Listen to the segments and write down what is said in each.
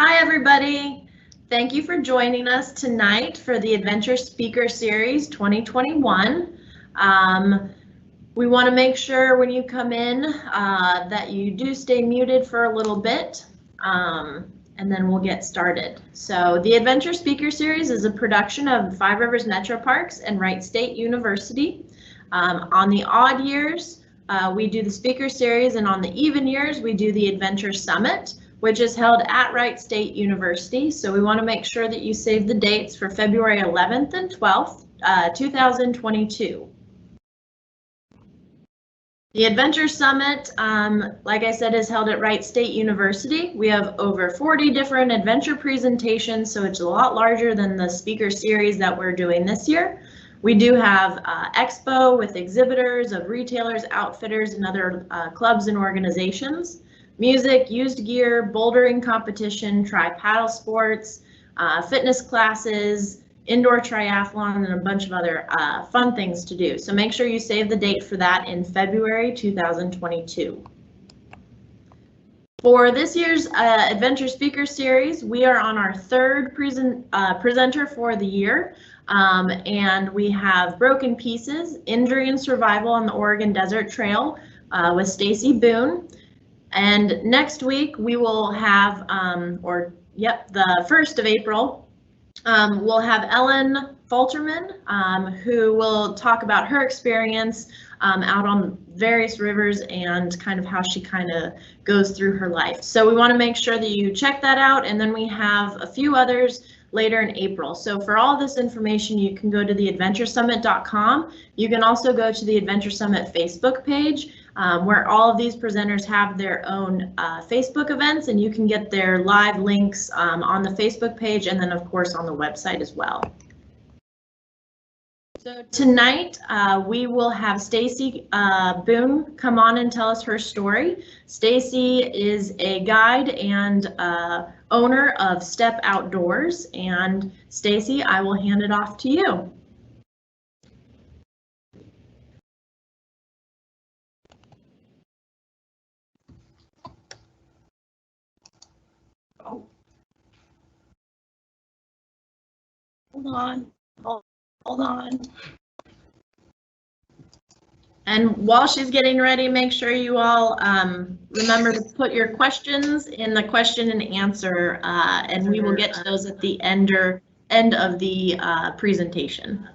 Hi, everybody. Thank you for joining us tonight for the Adventure Speaker Series 2021. We want to make sure when you come in that you do stay muted for a little bit, and then we'll get started. So the Adventure Speaker Series is a production of Five Rivers Metro Parks and Wright State University. On the odd years, we do the Speaker Series, and on the even years, we do the Adventure Summit, which is held at Wright State University. So we want to make sure that you save the dates for February 11th and 12th, 2022. The Adventure Summit, like I said, is held at Wright State University. We have over 40 different adventure presentations, so it's a lot larger than the speaker series that we're doing this year. We do have expo with exhibitors of retailers, outfitters, and other clubs and organizations. Music, used gear, bouldering competition, tri-paddle sports, fitness classes, indoor triathlon, and a bunch of other fun things to do. So make sure you save the date for that in February 2022. For this year's Adventure Speaker Series, we are on our third presenter for the year, and we have Broken Pieces, Injury and Survival on the Oregon Desert Trail with Stacy Boone. And next week we will have, the 1st of April, we'll have Ellen Falterman, who will talk about her experience out on various rivers and kind of how she kind of goes through her life. So we want to make sure that you check that out, and then we have a few others later in April. So for all this information, you can go to theadventuresummit.com. You can also go to the Adventure Summit Facebook page, where all of these presenters have their own Facebook events, and you can get their live links on the Facebook page and then of course on the website as well. So tonight we will have Stacy Boone come on and tell us her story. Stacy is a guide and owner of Step Outdoors, and Stacy, I will hand it off to you. Hold on. And while she's getting ready, make sure you all remember to put your questions in the question and answer, and we will get to those at the end of the presentation.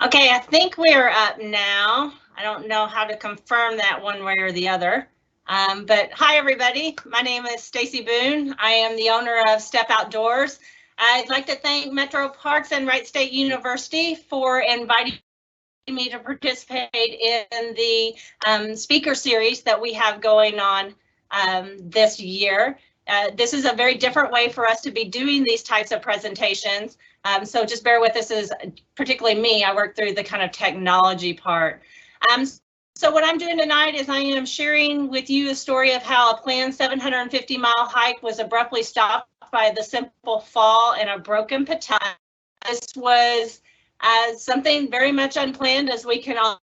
Okay, I think we're up now. I don't know how to confirm that one way or the other. But hi, everybody. My name is Stacy Boone. I am the owner of Step Outdoors. I'd like to thank Metro Parks and Wright State University for inviting me to participate in the speaker series that we have going on this year. This is a very different way for us to be doing these types of presentations. So just bear with us, as particularly me, I work through the kind of technology part. So what I'm doing tonight is I am sharing with you a story of how a planned 750-mile hike was abruptly stopped by the simple fall and a broken patella. This was something very much unplanned, as we can all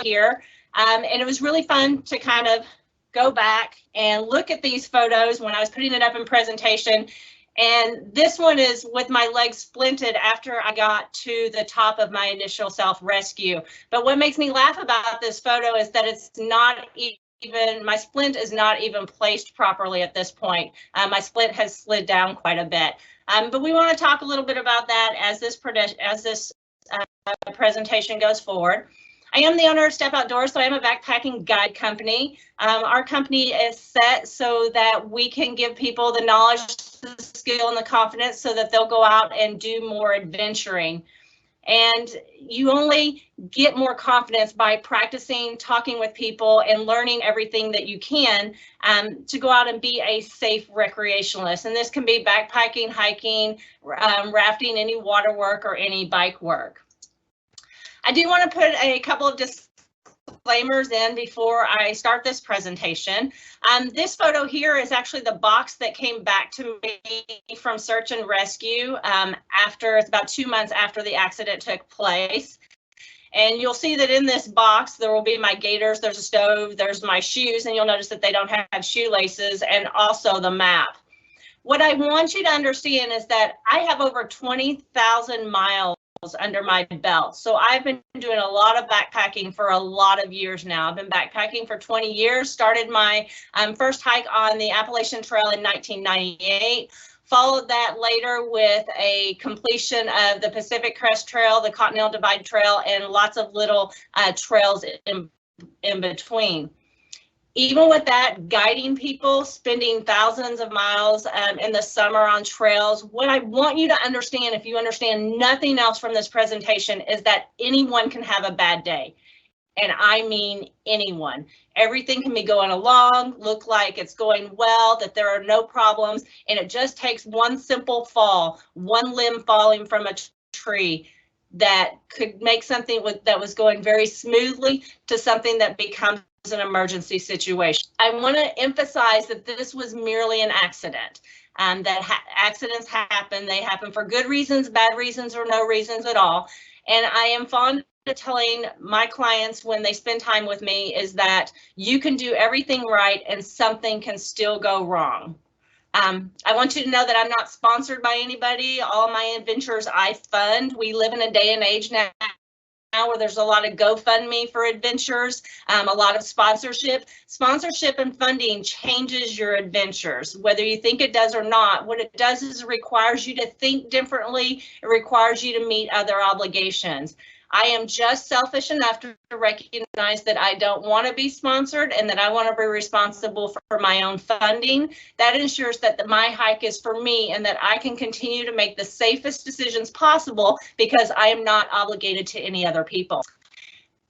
hear. And it was really fun to kind of go back and look at these photos when I was putting it up in presentation. And this one is with my legs splinted after I got to the top of my initial self-rescue. But what makes me laugh about this photo is that it's not even, my splint is not even placed properly at this point. My splint has slid down quite a bit. But we want to talk a little bit about that as this presentation goes forward. I am the owner of Step Outdoors, so I am a backpacking guide company. Our company is set so that we can give people the knowledge, the skill, and the confidence so that they'll go out and do more adventuring. And you only get more confidence by practicing, talking with people, and learning everything that you can to go out and be a safe recreationalist. And this can be backpacking, hiking, rafting, any water work, or any bike work. I do want to put a couple of disclaimers in before I start this presentation. This photo here is actually the box that came back to me from search and rescue after, it's about 2 months after the accident took place. And you'll see that in this box, there will be my gaiters, there's a stove, there's my shoes, and you'll notice that they don't have shoelaces, and also the map. What I want you to understand is that I have over 20,000 miles under my belt. So I've been doing a lot of backpacking for a lot of years now. I've been backpacking for 20 years, started my first hike on the Appalachian Trail in 1998. Followed that later with a completion of the Pacific Crest Trail, the Continental Divide Trail, and lots of little trails in between. Even with that, guiding people, spending thousands of miles in the summer on trails, what I want you to understand, if you understand nothing else from this presentation, is that anyone can have a bad day. And I mean anyone. Everything can be going along, look like it's going well, that there are no problems, and it just takes one simple fall, one limb falling from a tree that could make something that was going very smoothly to something that becomes an emergency situation. I want to emphasize that this was merely an accident. Accidents happen. They happen for good reasons, bad reasons, or no reasons at all. And I am fond of telling my clients when they spend time with me is that you can do everything right and something can still go wrong. I want you to know that I'm not sponsored by anybody. All my adventures I fund. We live in a day and age now where there's a lot of GoFundMe for adventures, a lot of sponsorship. Sponsorship and funding changes your adventures, whether you think it does or not. What it does is it requires you to think differently. It requires you to meet other obligations. I am just selfish enough to recognize that I don't want to be sponsored and that I want to be responsible for my own funding. That ensures that my hike is for me and that I can continue to make the safest decisions possible because I am not obligated to any other people.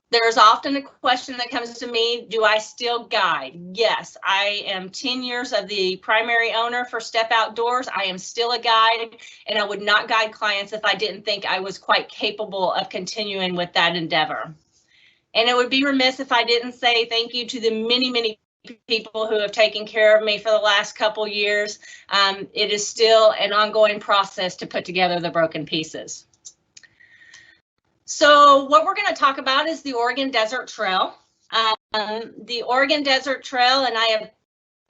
There's often a question that comes to me, do I still guide? Yes, I am 10 years of the primary owner for Step Outdoors. I am still a guide, and I would not guide clients if I didn't think I was quite capable of continuing with that endeavor. And it would be remiss if I didn't say thank you to the many, many people who have taken care of me for the last couple years. It is still an ongoing process to put together the broken pieces. So what we're going to talk about is the Oregon Desert Trail. The Oregon Desert Trail, and I have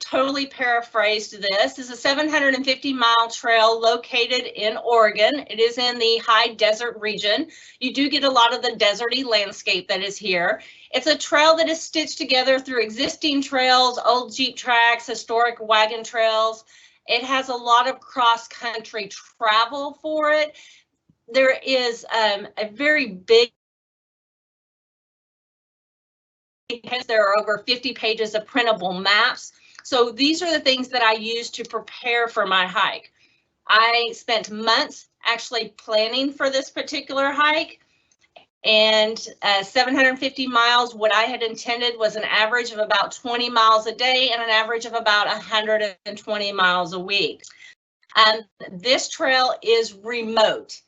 totally paraphrased this, is a 750-mile trail located in Oregon. It is in the high desert region. You do get a lot of the deserty landscape that is here. It's a trail that is stitched together through existing trails, old Jeep tracks, historic wagon trails. It has a lot of cross-country travel for it. There is a very big, because there are over 50 pages of printable maps. So these are the things that I use to prepare for my hike. I spent months actually planning for this particular hike, and 750 miles, what I had intended was an average of about 20 miles a day and an average of about 120 miles a week. This trail is remote.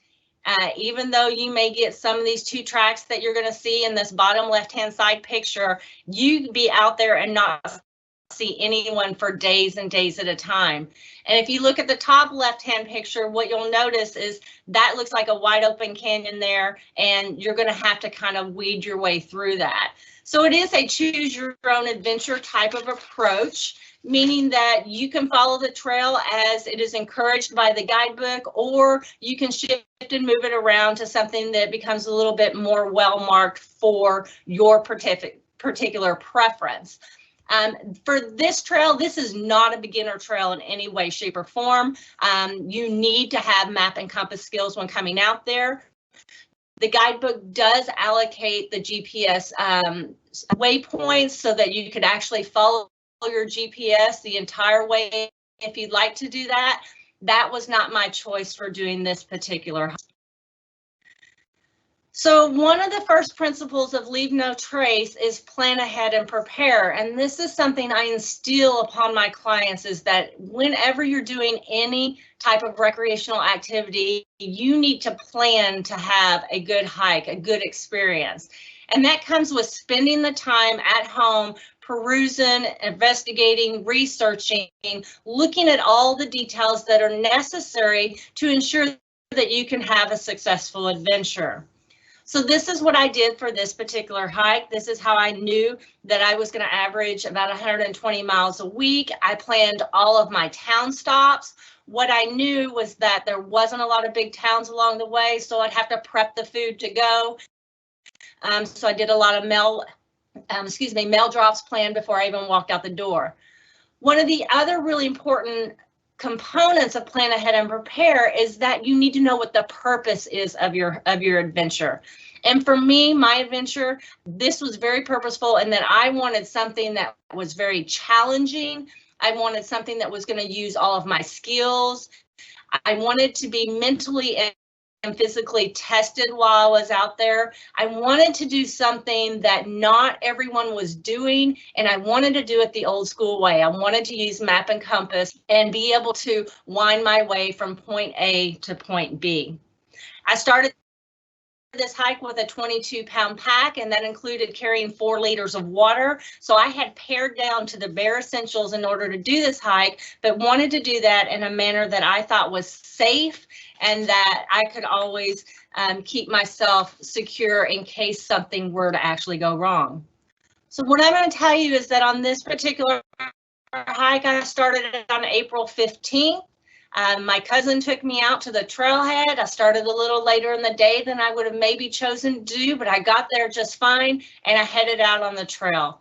Even though you may get some of these two tracks that you're going to see in this bottom left-hand side picture, you can be out there and not see anyone for days and days at a time. And if you look at the top left-hand picture, what you'll notice is that looks like a wide open canyon there, and you're going to have to kind of weed your way through that. So it is a choose your own adventure type of approach, meaning that you can follow the trail as it is encouraged by the guidebook, or you can shift and move it around to something that becomes a little bit more well-marked for your particular preference. For this trail, this is not a beginner trail in any way, shape, or form. You need to have map and compass skills when coming out there. The guidebook does allocate the GPS waypoints so that you could actually follow your GPS the entire way if you'd like to do that. That was not my choice for doing this particular hike. So one of the first principles of leave no trace is plan ahead and prepare. And this is something I instill upon my clients, is that whenever you're doing any type of recreational activity, you need to plan to have a good hike, a good experience. And that comes with spending the time at home, perusing, investigating, researching, looking at all the details that are necessary to ensure that you can have a successful adventure. So this is what I did for this particular hike. This is how I knew that I was going to average about 120 miles a week. I planned all of my town stops. What I knew was that there wasn't a lot of big towns along the way, so I'd have to prep the food to go. So I did a lot of mail drops planned before I even walked out the door. One of the other really important components of plan ahead and prepare is that you need to know what the purpose is of your adventure. And for me, my adventure, this was very purposeful in that I wanted something that was very challenging. I wanted something that was going to use all of my skills. I wanted to be mentally and physically tested while I was out there. I wanted to do something that not everyone was doing, and I wanted to do it the old school way. I wanted to use map and compass and be able to wind my way from point A to point B. I started this hike with a 22-pound pack, and that included carrying 4 liters of water. So I had pared down to the bare essentials in order to do this hike, but wanted to do that in a manner that I thought was safe and that I could always keep myself secure in case something were to actually go wrong. So what I'm going to tell you is that on this particular hike, I started on April 15th. My cousin took me out to the trailhead. I started a little later in the day than I would have maybe chosen to do, but I got there just fine, and I headed out on the trail.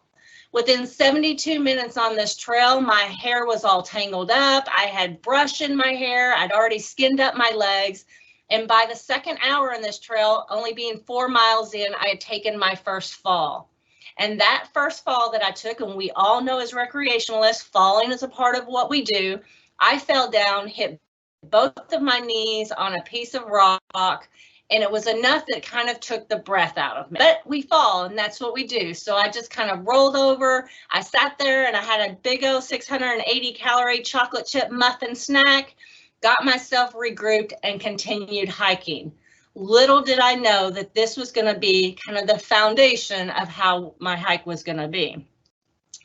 Within 72 minutes on this trail, my hair was all tangled up. I had brush in my hair. I'd already skinned up my legs. And by the second hour in this trail, only being 4 miles in, I had taken my first fall. And that first fall that I took, and we all know as recreationalists, falling is a part of what we do. I fell down, hit both of my knees on a piece of rock, and it was enough that kind of took the breath out of me. But we fall, and that's what we do. So I just kind of rolled over. I sat there, and I had a big old 680-calorie chocolate chip muffin snack, got myself regrouped, and continued hiking. Little did I know that this was going to be kind of the foundation of how my hike was going to be.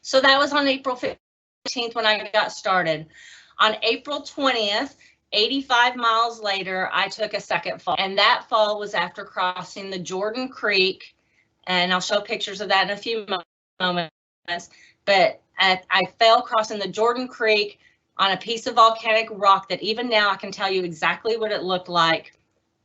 So that was on April 15th when I got started. On April 20th, 85 miles later, I took a second fall, and that fall was after crossing the Jordan Creek, and I'll show pictures of that in a few moments, but I fell crossing the Jordan Creek on a piece of volcanic rock that even now I can tell you exactly what it looked like.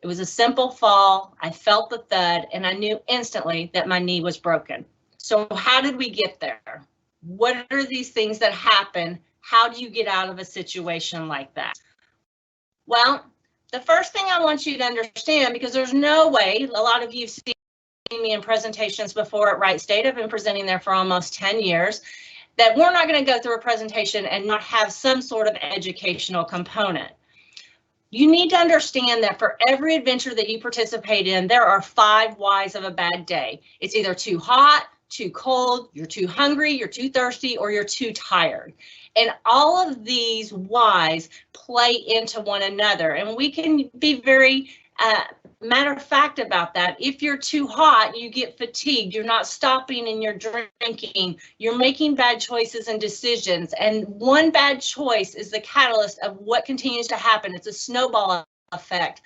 It was a simple fall. I felt the thud, and I knew instantly that my knee was broken. So how did we get there? What are these things that happen? How do you get out of a situation like that? Well, the first thing I want you to understand, because there's no way, a lot of you have seen me in presentations before at Wright State, I've been presenting there for almost 10 years, that we're not going to go through a presentation and not have some sort of educational component. You need to understand that for every adventure that you participate in, there are 5 whys of a bad day. It's either too hot, too cold, you're too hungry, you're too thirsty, or you're too tired. And all of these whys play into one another. And we can be very matter of fact about that. If you're too hot, you get fatigued. You're not stopping and you're drinking. You're making bad choices and decisions. And one bad choice is the catalyst of what continues to happen. It's a snowball effect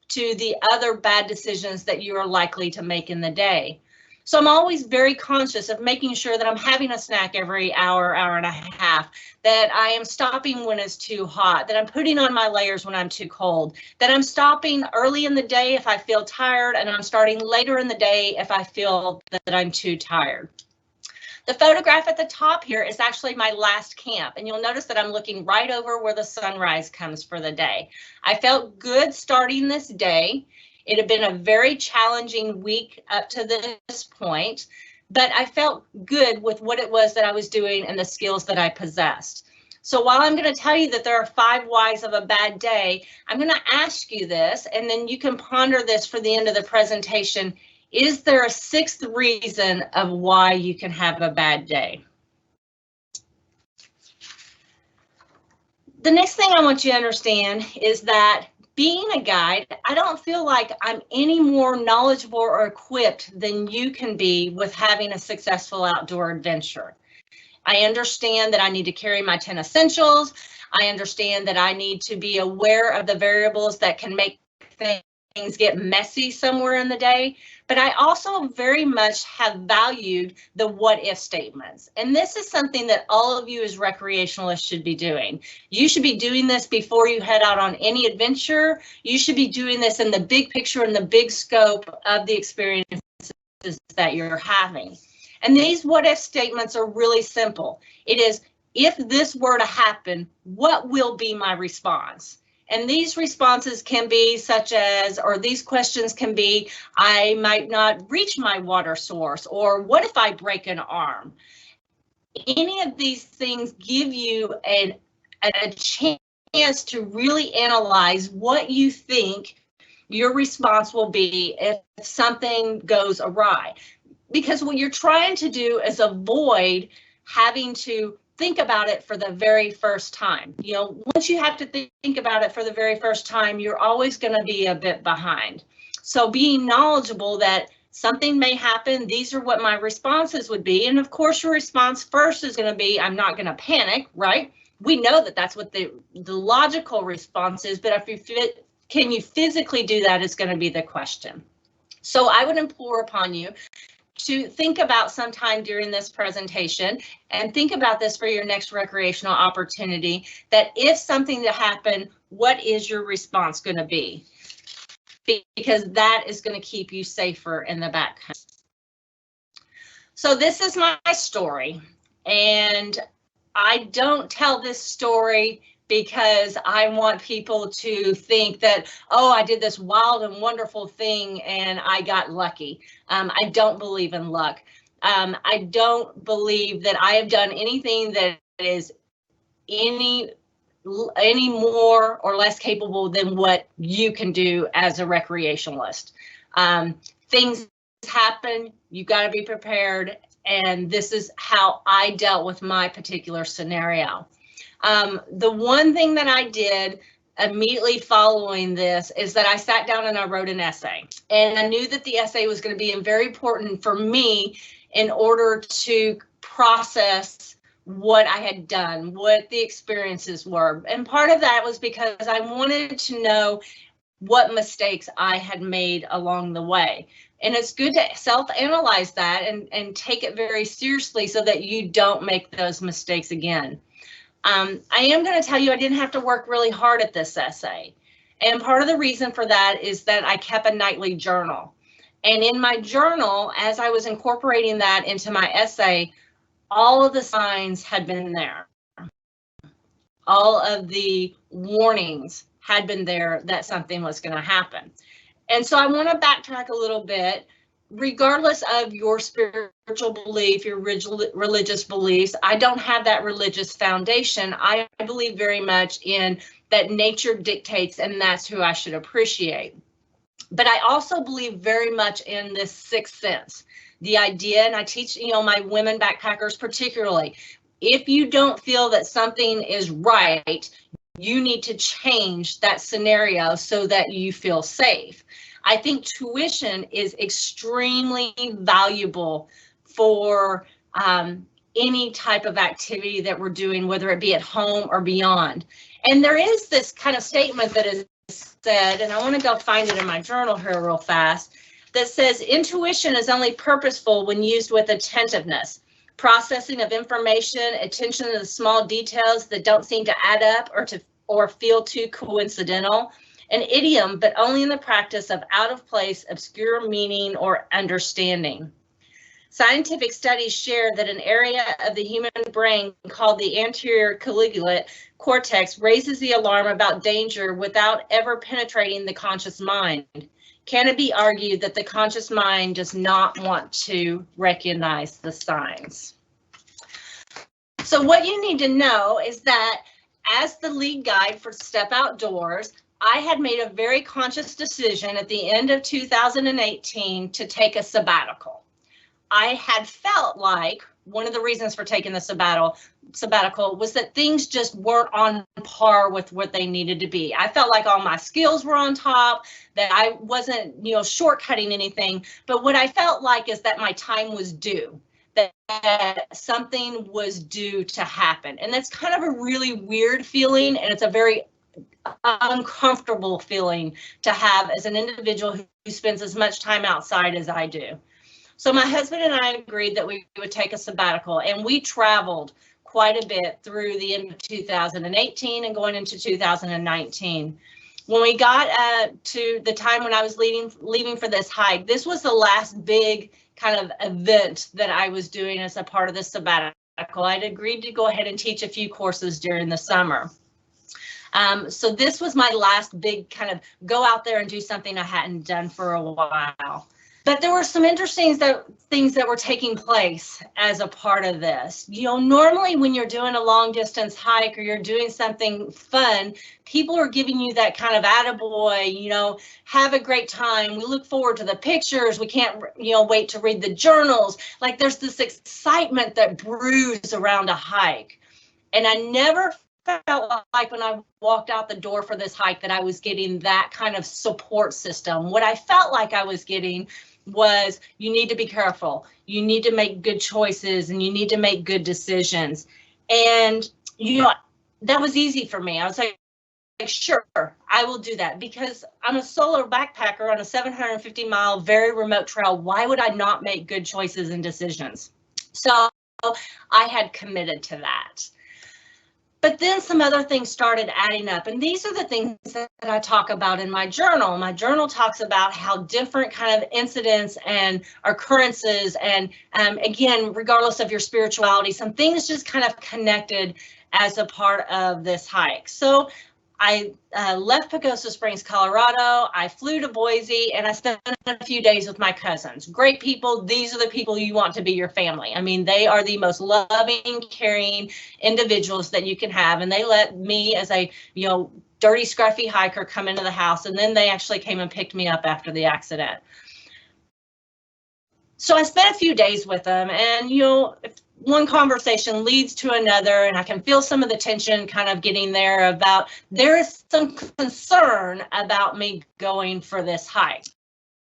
to the other bad decisions that you are likely to make in the day. So I'm always very conscious of making sure that I'm having a snack every hour, hour and a half, that I am stopping when it's too hot, that I'm putting on my layers when I'm too cold, that I'm stopping early in the day if I feel tired, and I'm starting later in the day if I feel that I'm too tired. The photograph at the top here is actually my last camp, and you'll notice that I'm looking right over where the sunrise comes for the day. I felt good starting this day. It had been a very challenging week up to this point, but I felt good with what it was that I was doing and the skills that I possessed. So while I'm going to tell you that there are 5 whys of a bad day, I'm going to ask you this, and then you can ponder this for the end of the presentation. Is there a 6th reason of why you can have a bad day? The next thing I want you to understand is that being a guide, I don't feel like I'm any more knowledgeable or equipped than you can be with having a successful outdoor adventure. I understand that I need to carry my 10 essentials. I understand that I need to be aware of the variables that can make things things get messy somewhere in the day, but I also very much have valued the what if statements. And this is something that all of you as recreationalists should be doing. You should be doing this before you head out on any adventure. You should be doing this in the big picture and the big scope of the experiences that you're having. And these what if statements are really simple. It is, if this were to happen, what will be my response? And these responses can be such as, or these questions can be, I might not reach my water source, or what if I break an arm? Any of these things give you a chance to really analyze what you think your response will be if something goes awry. Because what you're trying to do is avoid having to think about it for the very first time. You know, once you have to think about it for the very first time, you're always going to be a bit behind. So being knowledgeable that something may happen, these are what my responses would be. And of course, your response first is going to be, I'm not going to panic, right? We know that that's what the logical response is, but if you can you physically do that is going to be the question. So I would implore upon you to think about sometime during this presentation and think about this for your next recreational opportunity, that if something to happen, what is your response going to be? Because that is going to keep you safer in the back. So this is my story, and I don't tell this story because I want people to think that, oh, I did this wild and wonderful thing and I got lucky. I don't believe in luck. I don't believe that I have done anything that is any more or less capable than what you can do as a recreationalist. Things happen, you got to be prepared, and this is how I dealt with my particular scenario. The one thing that I did immediately following this is that I sat down and I wrote an essay. And I knew that the essay was going to be very important for me in order to process what I had done, what the experiences were. And part of that was because I wanted to know what mistakes I had made along the way. And it's good to self-analyze that and take it very seriously so that you don't make those mistakes again. I am going to tell you I didn't have to work really hard at this essay. And part of the reason for that is that I kept a nightly journal. And in my journal, as I was incorporating that into my essay, all of the signs had been there. All of the warnings had been there that something was going to happen. And so I want to backtrack a little bit. Regardless of your spiritual belief, your religious beliefs, I don't have that religious foundation. I believe very much in that nature dictates, and that's who I should appreciate. But I also believe very much in this sixth sense, the idea, and I teach, my women backpackers particularly, if you don't feel that something is right, you need to change that scenario so that you feel safe. I think tuition is extremely valuable for any type of activity that we're doing, whether it be at home or beyond. And there is this kind of statement that is said, and I want to go find it in my journal here real fast, that says intuition is only purposeful when used with attentiveness, processing of information, attention to the small details that don't seem to add up or feel too coincidental. An idiom, but only in the practice of out-of-place, obscure meaning or understanding. Scientific studies share that an area of the human brain called the anterior collegiate cortex raises the alarm about danger without ever penetrating the conscious mind. Can it be argued that the conscious mind does not want to recognize the signs? So what you need to know is that as the lead guide for Step Outdoors, I had made a very conscious decision at the end of 2018 to take a sabbatical. I had felt like one of the reasons for taking the sabbatical was that things just weren't on par with what they needed to be. I felt like all my skills were on top, that I wasn't, shortcutting anything. But what I felt like is that my time was due, that something was due to happen. And that's kind of a really weird feeling, and it's a very uncomfortable feeling to have as an individual who spends as much time outside as I do. So my husband and I agreed that we would take a sabbatical, and we traveled quite a bit through the end of 2018 and going into 2019. When we got to the time when I was leaving for this hike, this was the last big kind of event that I was doing as a part of the sabbatical. I'd agreed to go ahead and teach a few courses during the summer. So this was my last big kind of go out there and do something I hadn't done for a while. But there were some interesting things that were taking place as a part of this. You know, normally when you're doing a long distance hike or you're doing something fun, people are giving you that kind of attaboy, you know, have a great time. We look forward to the pictures. We can't, you know, wait to read the journals. Like there's this excitement that brews around a hike. And I never felt like when I walked out the door for this hike that I was getting that kind of support system. What I felt like I was getting was, you need to be careful, you need to make good choices, and you need to make good decisions. And, you know, that was easy for me. I was like, sure, I will do that, because I'm a solo backpacker on a 750-mile, very remote trail. Why would I not make good choices and decisions? So I had committed to that. But then some other things started adding up, and these are the things that I talk about in my journal. My journal talks about how different kind of incidents and occurrences, and again, regardless of your spirituality, some things just kind of connected as a part of this hike. So I left Pagosa Springs, Colorado. I flew to Boise, and I spent a few days with my cousins. Great people. These are the people you want to be your family. I mean, they are the most loving, caring individuals that you can have. And they let me, as a, you know, dirty, scruffy hiker, come into the house. And then they actually came and picked me up after the accident. So I spent a few days with them, and, you know, one conversation leads to another, and I can feel some of the tension kind of getting there about there is some concern about me going for this hike.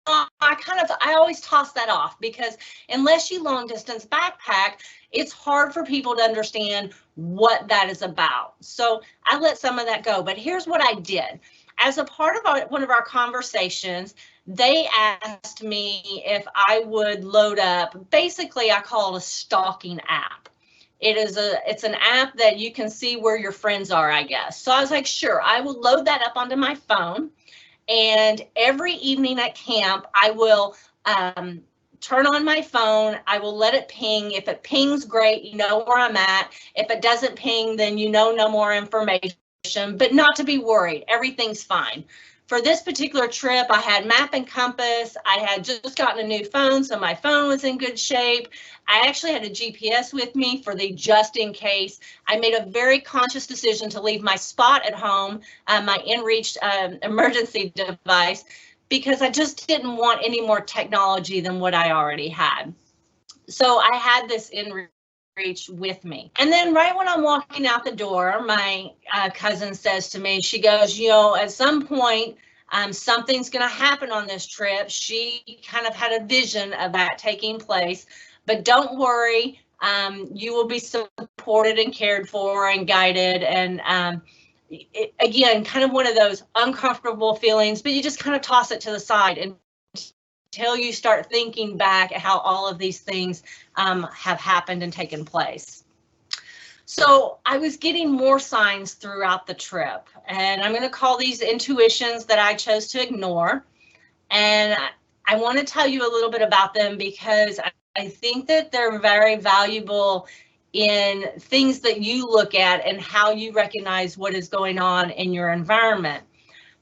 I always toss that off, because unless you long distance backpack, it's hard for people to understand what that is about. So I let some of that go, but here's what I did. As a part of one of our conversations, they asked me if I would load up, basically I call it a stalking app. It's an app that you can see where your friends are, I guess. So I was like, sure, I will load that up onto my phone. And every evening at camp, I will turn on my phone. I will let it ping. If it pings, great, you know where I'm at. If it doesn't ping, then you know no more information. But not to be worried, everything's fine. For this particular trip, I had map and compass. I had just gotten a new phone, so my phone was in good shape. I actually had a GPS with me for the just in case. I made a very conscious decision to leave my spot at home, my InReach emergency device, because I just didn't want any more technology than what I already had. So I had this InReach with me. And then right when I'm walking out the door, my cousin says to me, she goes, you know, at some point, something's going to happen on this trip. She kind of had a vision of that taking place, but don't worry, you will be supported and cared for and guided. And again, kind of one of those uncomfortable feelings, but you just kind of toss it to the side until you start thinking back at how all of these things have happened and taken place. So I was getting more signs throughout the trip, and I'm going to call these intuitions that I chose to ignore. And I want to tell you a little bit about them, because I think that they're very valuable in things that you look at and how you recognize what is going on in your environment.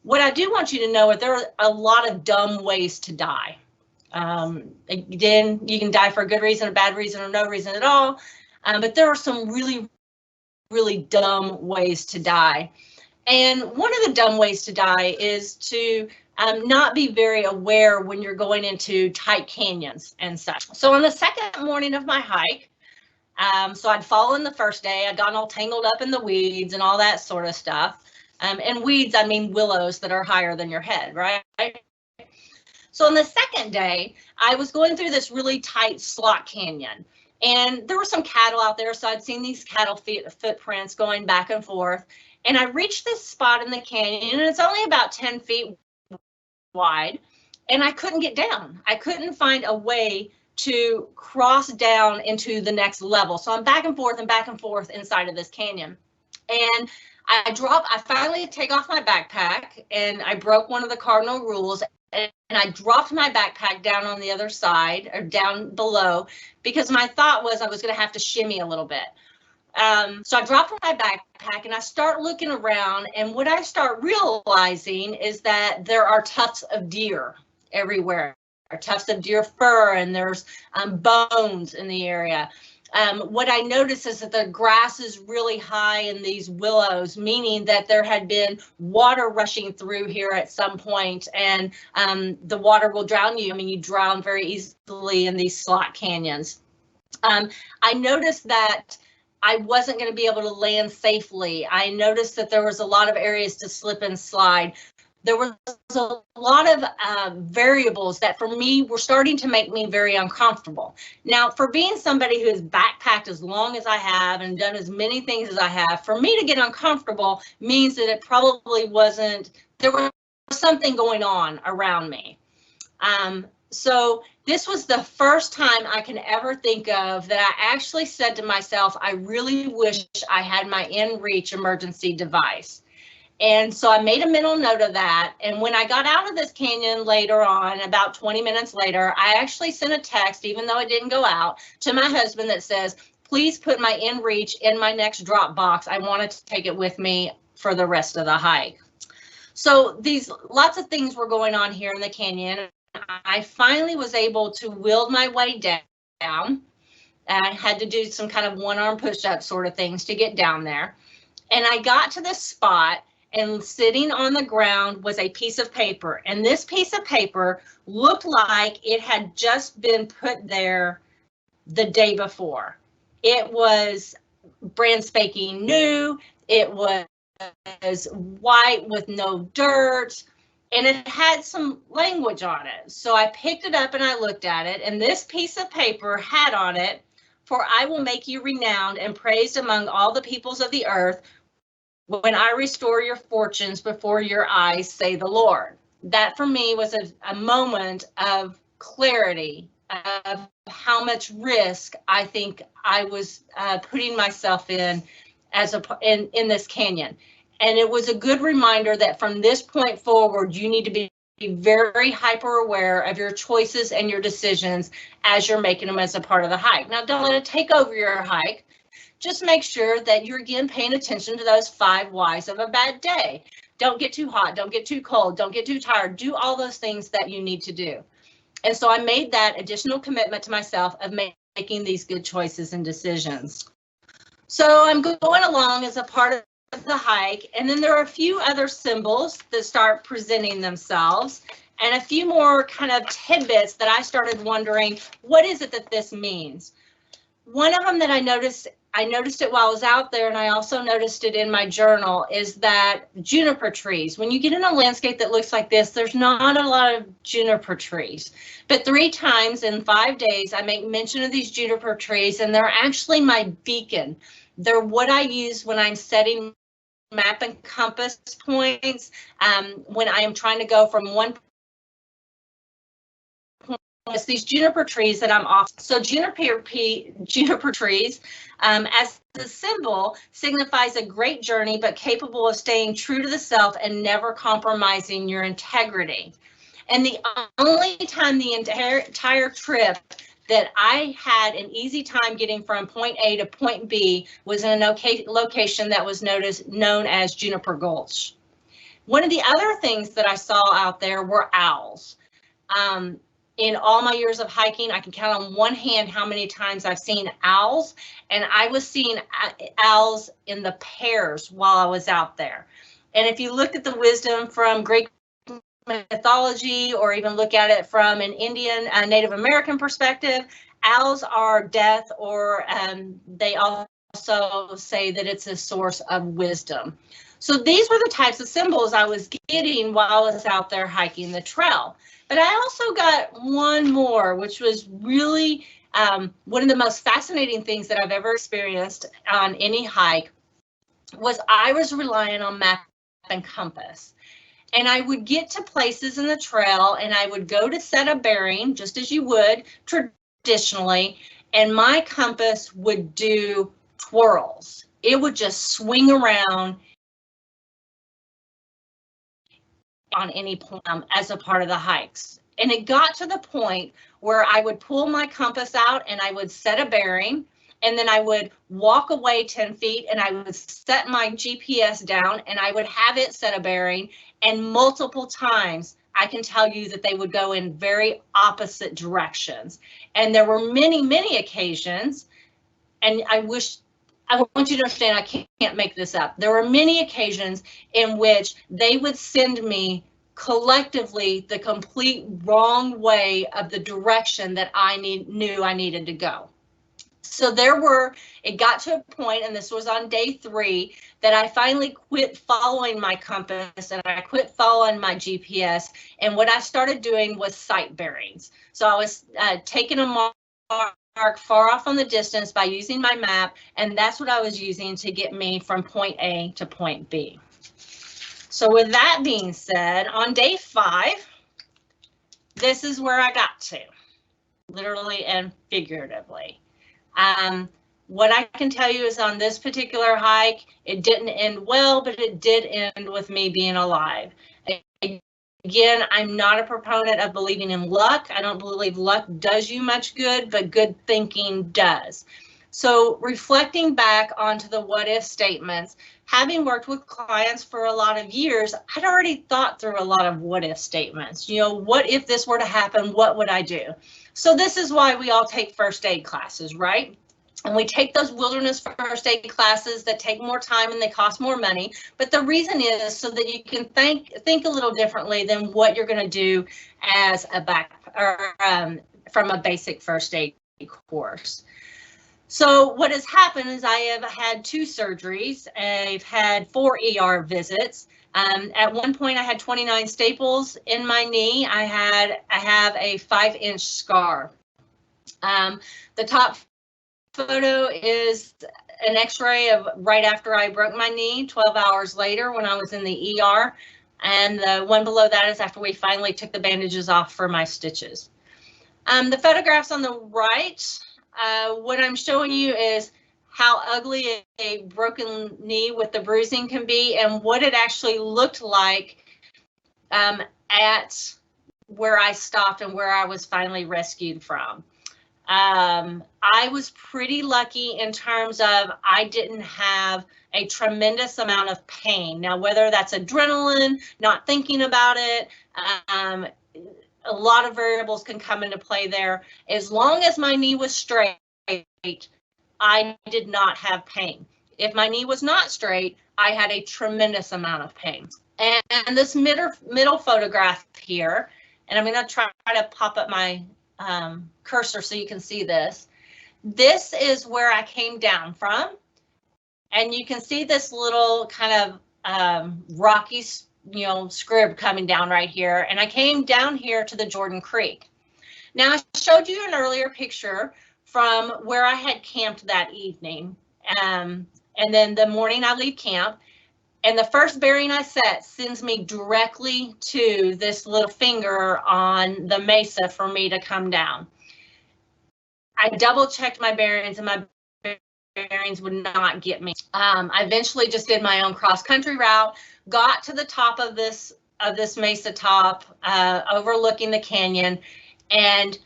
What I do want you to know is there are a lot of dumb ways to die. Again, you can die for a good reason, a bad reason, or no reason at all. But there are some really, really dumb ways to die. And one of the dumb ways to die is to not be very aware when you're going into tight canyons and such. So on the second morning of my hike, so I'd fallen the first day, I'd gotten all tangled up in the weeds and all that sort of stuff. And weeds, I mean willows that are higher than your head, right? So on the second day, I was going through this really tight slot canyon, and there were some cattle out there. So I'd seen these cattle footprints going back and forth. And I reached this spot in the canyon, and it's only about 10 feet wide, and I couldn't get down. I couldn't find a way to cross down into the next level. So I'm back and forth inside of this canyon. And I finally take off my backpack, and I broke one of the cardinal rules, and I dropped my backpack down on the other side, or down below, because my thought was I was going to have to shimmy a little bit. So I dropped my backpack and I start looking around, and what I start realizing is that there are tufts of deer everywhere, tufts of deer fur, and there's bones in the area. What I noticed is that the grass is really high in these willows, meaning that there had been water rushing through here at some point, and the water will drown you. I mean, you drown very easily in these slot canyons. I noticed that I wasn't going to be able to land safely. I noticed that there was a lot of areas to slip and slide. There was a lot of variables that for me were starting to make me very uncomfortable. Now, for being somebody who has backpacked as long as I have and done as many things as I have, for me to get uncomfortable means that it probably wasn't, there was something going on around me. So this was the first time I can ever think of that I actually said to myself, I really wish I had my in-reach emergency device. And so I made a mental note of that. And when I got out of this canyon later on, about 20 minutes later, I actually sent a text, even though it didn't go out, to my husband that says, please put my in-reach in my next drop box. I wanted to take it with me for the rest of the hike. So lots of things were going on here in the canyon. I finally was able to wield my way down. I had to do some kind of one-arm push-up sort of things to get down there. And I got to this spot, and sitting on the ground was a piece of paper. And this piece of paper looked like it had just been put there the day before. It was brand spanking new. It was white with no dirt. And it had some language on it. So I picked it up and I looked at it, and this piece of paper had on it, for I will make you renowned and praised among all the peoples of the earth when I restore your fortunes before your eyes, say the Lord. That for me was a moment of clarity of how much risk I think I was putting myself in in this canyon. And it was a good reminder that from this point forward, you need to be very hyper aware of your choices and your decisions as you're making them as a part of the hike. Now, don't let it take over your hike. Just make sure that you're, again, paying attention to those 5 whys of a bad day. Don't get too hot, don't get too cold, don't get too tired. Do all those things that you need to do. And so I made that additional commitment to myself of making these good choices and decisions. So I'm going along as a part of the hike, and then there are a few other symbols that start presenting themselves, and a few more kind of tidbits that I started wondering, what is it that this means? One of them that I noticed it while I was out there, and I also noticed it in my journal, is that juniper trees, when you get in a landscape that looks like this, there's not a lot of juniper trees. But 3 times in 5 days, I make mention of these juniper trees, and they're actually my beacon. They're what I use when I'm setting map and compass points, when I am trying to go from one point. It's these juniper trees that I'm off. So juniper trees, as the symbol, signifies a great journey, but capable of staying true to the self and never compromising your integrity. And the only time the entire trip that I had an easy time getting from point A to point B was in a location that was known as Juniper Gulch. One of the other things that I saw out there were owls. In all my years of hiking, I can count on one hand how many times I've seen owls, and I was seeing owls in the pairs while I was out there. And if you look at the wisdom from Greek mythology, or even look at it from an Indian, Native American perspective, owls are death, or they also say that it's a source of wisdom. So these were the types of symbols I was getting while I was out there hiking the trail. But I also got one more, which was really one of the most fascinating things that I've ever experienced on any hike. was I was relying on map and compass. And I would get to places in the trail and I would go to set a bearing, just as you would traditionally, and my compass would do twirls. It would just swing around on any plum as a part of the hikes. And it got to the point where I would pull my compass out and I would set a bearing, and then I would walk away 10 feet and I would set my GPS down and I would have it set a bearing, and multiple times I can tell you that they would go in very opposite directions. And there were many, many occasions, and I want you to understand, I can't make this up. There were many occasions in which they would send me collectively the complete wrong way of the direction that I knew I needed to go. So it got to a point, and this was on day 3, that I finally quit following my compass and I quit following my GPS. And what I started doing was sight bearings. So I was taking a mark far off on the distance by using my map, and that's what I was using to get me from point A to point B. So with that being said, on day 5, this is where I got to, literally and figuratively. What I can tell you is on this particular hike, it didn't end well, but it did end with me being alive. Again, I'm not a proponent of believing in luck. I don't believe luck does you much good, but good thinking does. So reflecting back onto the what if statements, having worked with clients for a lot of years, I'd already thought through a lot of what if statements. You know, what if this were to happen? What would I do? So this is why we all take first aid classes, right? And we take those wilderness first aid classes that take more time and they cost more money. But the reason is so that you can think a little differently than what you're going to do as from a basic first aid course. So what has happened is I have had 2 surgeries. I've had 4 ER visits. At one point I had 29 staples in my knee. I have a 5-inch scar. The top photo is an x-ray of right after I broke my knee 12 hours later when I was in the ER. And the one below that is after we finally took the bandages off for my stitches. The photographs on the right, what I'm showing you is how ugly a broken knee with the bruising can be and what it actually looked like at where I stopped and where I was finally rescued from. I was pretty lucky in terms of I didn't have a tremendous amount of pain. Now, whether that's adrenaline, not thinking about it, a lot of variables can come into play there. As long as my knee was straight, I did not have pain. If my knee was not straight, I had a tremendous amount of pain. And this middle photograph here, and I'm going to try to pop up my cursor so you can see this. This is where I came down from, and you can see this little kind of rocky, scrib coming down right here, and I came down here to the Jordan Creek. Now I showed you an earlier picture from where I had camped that evening, and then the morning I leave camp, and the first bearing I set sends me directly to this little finger on the mesa for me to come down. I double checked my bearings and my bearings would not get me. I eventually just did my own cross country route, got to the top of this mesa top, overlooking the canyon, and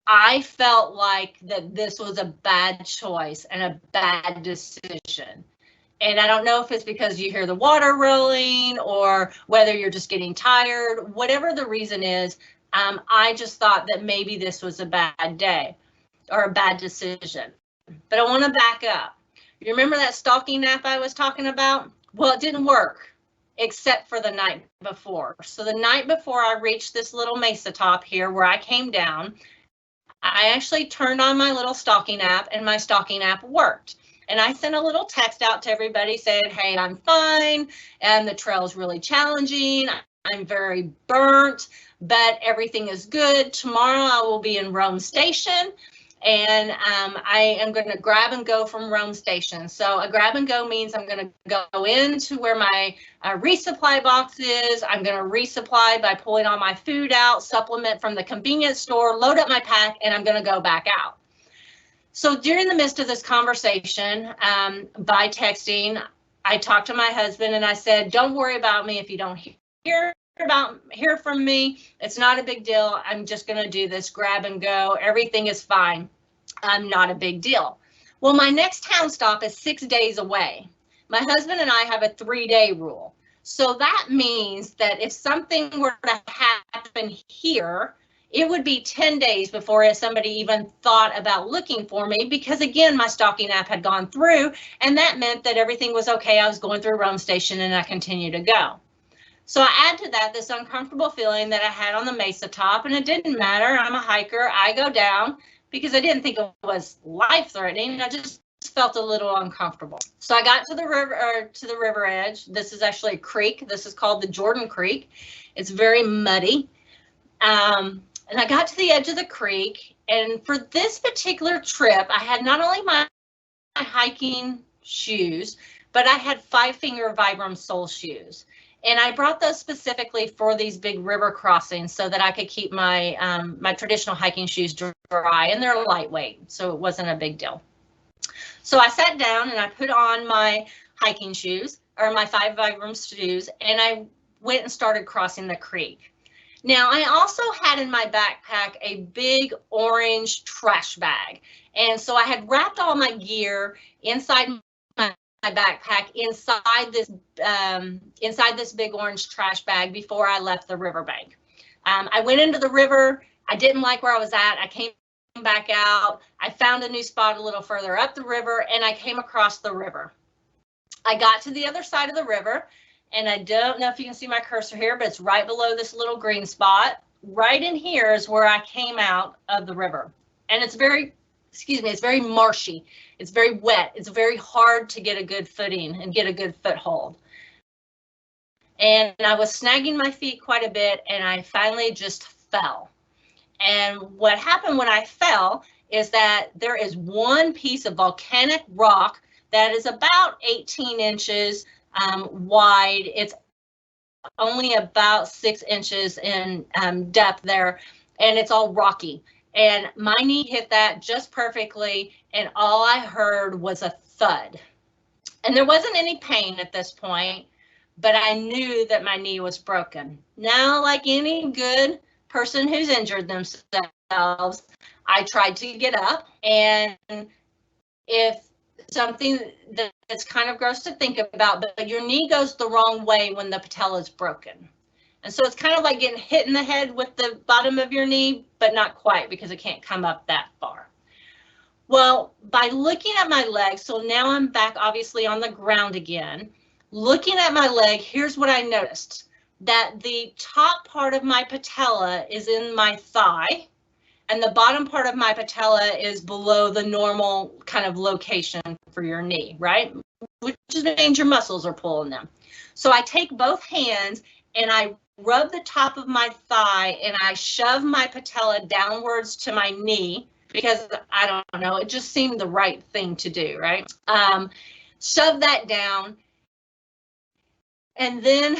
I felt like that this was a bad choice and a bad decision. And I don't know if it's because you hear the water rolling or whether you're just getting tired, whatever the reason is, I just thought that maybe this was a bad day or a bad decision. But I want to back up. You remember that stalking nap I was talking about? Well, it didn't work except for the night before. So the night before I reached this little mesa top here where I came down, I actually turned on my little stalking app and my stalking app worked. And I sent a little text out to everybody saying, hey, I'm fine, and the trail's really challenging. I'm very burnt, but everything is good. Tomorrow I will be in Rome Station, and I am going to grab and go from Rome Station. So a grab and go means I'm going to go into where my resupply box is. I'm going to resupply by pulling all my food out, supplement from the convenience store, load up my pack, and I'm going to go back out. So during the midst of this conversation, by texting, I talked to my husband and I said, don't worry about me if you don't hear from me. It's not a big deal. I'm just going to do this grab and go. Everything is fine. Not a big deal. Well, my next town stop is 6 days away. My husband and I have a 3-day rule. So that means that if something were to happen here, it would be 10 days before somebody even thought about looking for me, because again, my stalking app had gone through, and that meant that everything was okay. I was going through Rome Station and I continued to go. So I add to that this uncomfortable feeling that I had on the mesa top, and it didn't matter. I'm a hiker. I go down because I didn't think it was life-threatening. I just felt a little uncomfortable. So I got to the river edge. This is actually a creek. This is called the Jordan Creek. It's very muddy. And I got to the edge of the creek, and for this particular trip, I had not only my hiking shoes, but I had 5-finger Vibram sole shoes. And I brought those specifically for these big river crossings so that I could keep my my traditional hiking shoes dry, and they're lightweight, so it wasn't a big deal. So I sat down and I put on my hiking shoes, or my 5 Vibram shoes, and I went and started crossing the creek. Now, I also had in my backpack a big orange trash bag. And so I had wrapped all my gear inside my backpack inside this big orange trash bag before I left the riverbank. I went into the river. I didn't like where I was at. I came back out. I found a new spot a little further up the river, and I came across the river. I got to the other side of the river, and I don't know if you can see my cursor here, but it's right below this little green spot. Right in here is where I came out of the river. And it's very, it's very marshy. It's very wet. It's very hard to get a good footing and get a good foothold. And I was snagging my feet quite a bit, and I finally just fell. And what happened when I fell is that there is one piece of volcanic rock that is about 18 inches wide. It's only about 6 inches in depth there, and it's all rocky. And my knee hit that just perfectly, and all I heard was a thud. And there wasn't any pain at this point, but I knew that my knee was broken. Now, like any good person who's injured themselves, I tried to get up, and if something that's kind of gross to think about, but your knee goes the wrong way when the patella is broken. And so it's kind of like getting hit in the head with the bottom of your knee, but not quite, because it can't come up that far. Well, by looking at my leg, so now I'm back obviously on the ground again. Looking at my leg, here's what I noticed, that the top part of my patella is in my thigh, and the bottom part of my patella is below the normal kind of location for your knee, right? Which means your muscles are pulling them. So I take both hands and I rub the top of my thigh and I shove my patella downwards to my knee, because I don't know, it just seemed the right thing to do, right? Shove that down, and then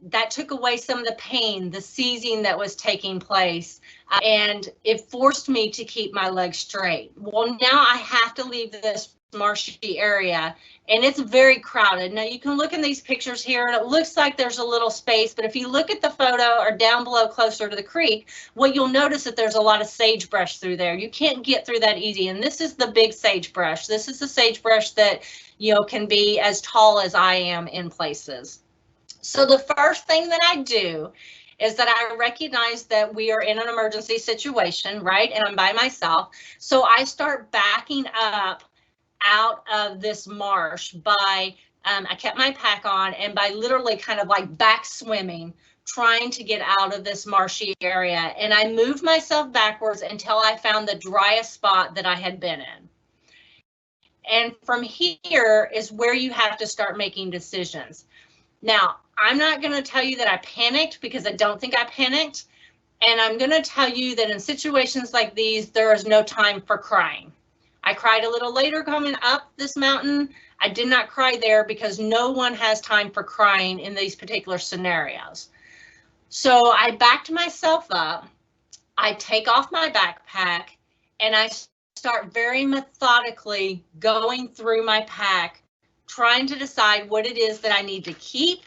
that took away some of the pain, the seizing that was taking place, and it forced me to keep my legs straight. Well, now I have to leave this marshy area, and it's very crowded. Now you can look in these pictures here, and it looks like there's a little space, but if you look at the photo or down below closer to the creek, what you'll notice that there's a lot of sagebrush through there. You can't get through that easy, and this is the big sagebrush. This is the sagebrush that, you know, can be as tall as I am in places. So the first thing that I do is that I recognize that we are in an emergency situation, right? And I'm by myself. So I start backing up out of this marsh by, I kept my pack on, and by literally kind of like back swimming, trying to get out of this marshy area. And I moved myself backwards until I found the driest spot that I had been in. And from here is where you have to start making decisions. Now, I'm not going to tell you that I panicked, because I don't think I panicked, And I'm going to tell you that in situations like these, there is no time for crying. I cried a little later coming up this mountain. I did not cry there because no one has time for crying in these particular scenarios. So I backed myself up. I take off my backpack and I start very methodically going through my pack, trying to decide what it is that I need to keep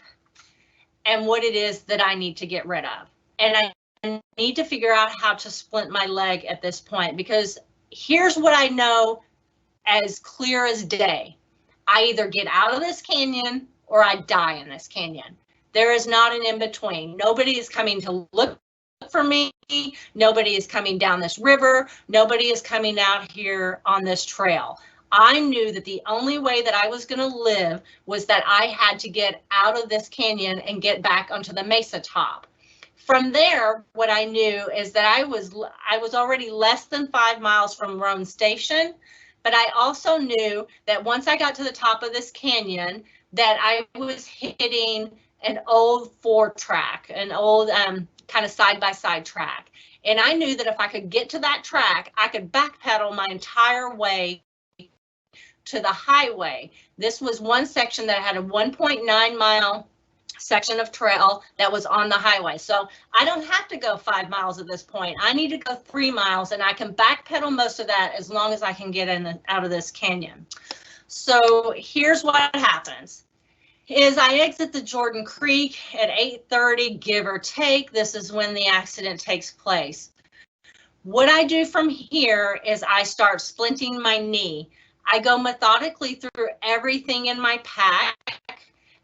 and what it is that I need to get rid of. And I need to figure out how to splint my leg at this point, because here's what I know as clear as day. I either get out of this canyon or I die in this canyon. There is not an in-between. Nobody is coming to look for me. Nobody is coming down this river. Nobody is coming out here on this trail. I knew that the only way that I was going to live was that I had to get out of this canyon and get back onto the mesa top. From there, what I knew is that I was already less than 5 miles from Roan Station, but I also knew that once I got to the top of this canyon, that I was hitting an old 4-track, an old kind of side-by-side track. And I knew that if I could get to that track, I could backpedal my entire way to the highway. This was one section that had a 1.9 mile section of trail that was on the highway. So I don't have to go 5 miles at this point. I need to go 3 miles, and I can backpedal most of that as long as I can get in out of this canyon. So here's what happens. Is I exit the Jordan Creek at 8:30, give or take. This is when the accident takes place. What I do from here is I start splinting my knee. I go methodically through everything in my pack.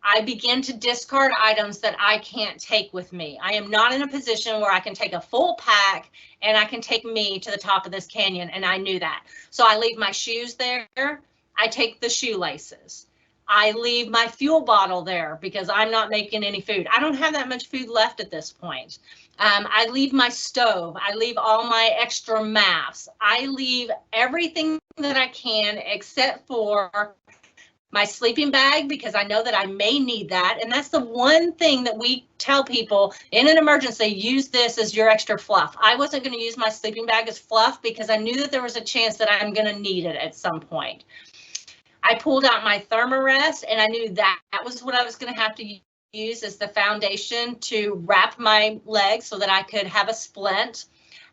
I begin to discard items that I can't take with me. I am not in a position where I can take a full pack and I can take me to the top of this canyon, and I knew that. So I leave my shoes there. I take the shoelaces. I leave my fuel bottle there because I'm not making any food. I don't have that much food left at this point. I leave my stove. I leave all my extra maps. I leave everything that I can except for my sleeping bag, because I know that I may need that. And that's the one thing that we tell people in an emergency, use this as your extra fluff. I wasn't going to use my sleeping bag as fluff because I knew that there was a chance that I'm going to need it at some point. I pulled out my Thermarest, and I knew that was what I was going to have to use as the foundation to wrap my leg so that I could have a splint.